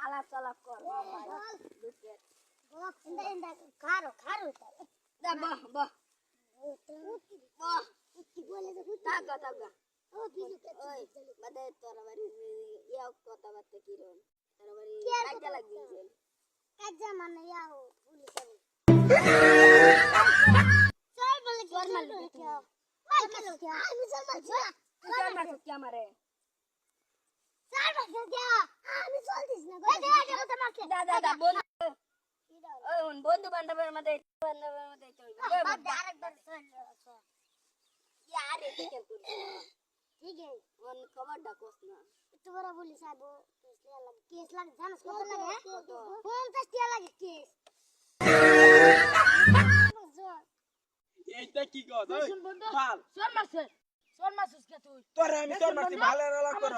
আলাপ চালাপ কর খারো বাহ বাহ বাহ টাকা টাকা ওই বাদে তোর বাড়ি ইয়া কথাবার্তা কি রকম তোর বাড়ি কাজে লাগিয়েছে কাজে মানে ইয়াও পুলিশ চল মারলি ওই কেন কি আমি চলছি চল মারছ কি আমারে চার বছর কি আমি চলতিস না গো এটা মারছে দাদা বন্ধু ওই বন্ধু বান্ধবের মধ্যে চলবে আরেকবার চল ইয়ারে ঠিক আছে ঠিক আছে ওন খবরটা কোস না তোরা বলিস আবো কেস লাগে জানিস কত লাগে 50 টাকা লাগে কেস এইটা কি কস ওই বাল সোর মারছিস কে তুই তোরে আমি তোর মারছি ভালের আলাপ করো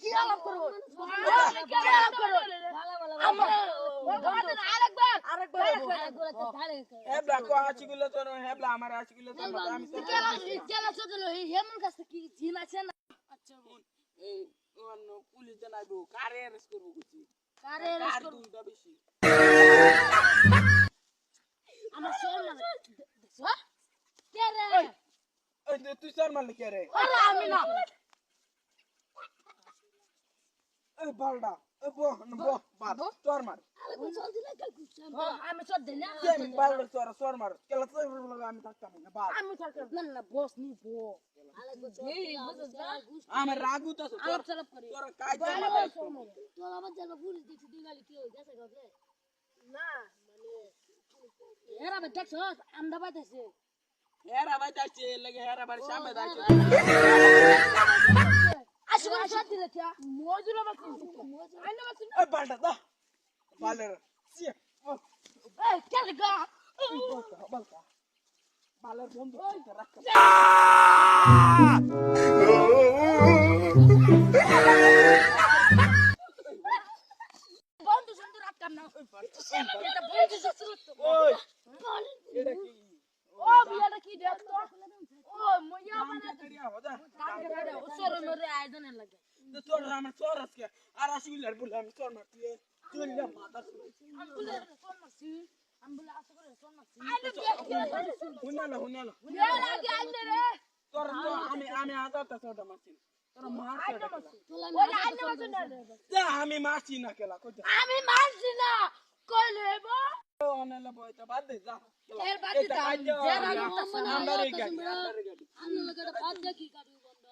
কি আলাপ করব কি আলাপ করব আমার আরেকবার হেবলা কো আছিগুলো তোর হেবলা আমার আছিগুলো তোর আমি তো জেলা চলে হেমন কাছে কি জিম আছে না আচ্ছা এই অন্য পুলিশ জানাইবো কারে অ্যারেস্ট করব কিছু কারে কার দুইটা বেশি আমার সোর মার দেখছো কে রে ওই তুই তোর মারলি কে রে আরে আমি না এই বালডা এ বহ বাল তোর মার আমি চল দিই না আমি বালডা তোর মার কেলা তোর লাগা আমি থাকতাম না বাল আমি থাকতাম না বস নি বো আমার রাগু তো আলাপ চালাপ করি তোর কাজ তোর আবার জানো পুলিশ দিছি দিগালি কি হই গেছে গবে না মানে এরা বে দেখছ আমরা বাইতেছে হেরা ভাই যাচ্ছে লাগে হেরা বাড়ি সামনে যাচ্ছে আসলে সব দিলে তিয়া মজুরা বাকি আইনা বাকি ওই বালডা দা বালের সি এই কেন গা বালকা বালের বন্ধু রাখ বন্ধু সুন্দর আটকাম না এটা বন্ধু সুন্দর ওই এটা কি ও বিয়াটা কি দেখ তো ও মইয়া বানা করিয়া হদা কাকে ওসর মরে আয়োজন লাগে তো তোর আমার তোর আজকে আর আসিলার বলে আমি তোর মারতি তুই না মাথা আমবুলে সোন মাসি আমবুলে আশা করে সোন মাসি হুনালা এ লাগে আইনে রে তোর তো আমি আদাটা তোটা মারছি তোর মারছ ওরে আইনে মাসি না যা আমি মারছি না কেলা কই আমি মারছি না কইলে বো অনেলা বইতা বাদ দে যা এর বাদ দে যারা আমরা রে গাড়ি আমরা লাগা বাদ দে কি গাড়ি বন্ধ